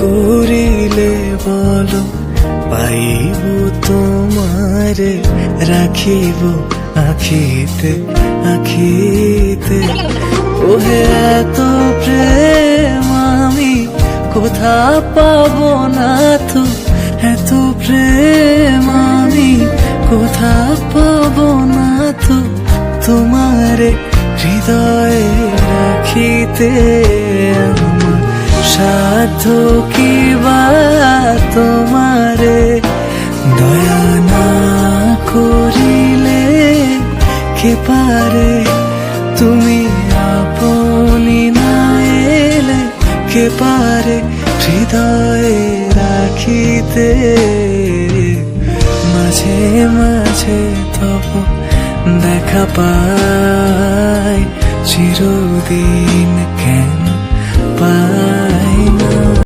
করিলে বলো পাইব তোমারে, রাখিব আখিতে আখিতে। ওহে এত প্রেম আমি কোথা পাবো না তো, এত প্রেম আমি কোথা পাবো না তো, তোমারে হৃদয়ে রাখিতে। আমার সাধ্য কি বা তোমারে দয়া না করিলে কে পারে, তুমি আপনি না এলে কে পারে হৃদয়ে রাখিতে। মাঝে মাঝে তব দেখা পাই, চিরদিন কেন পাই না।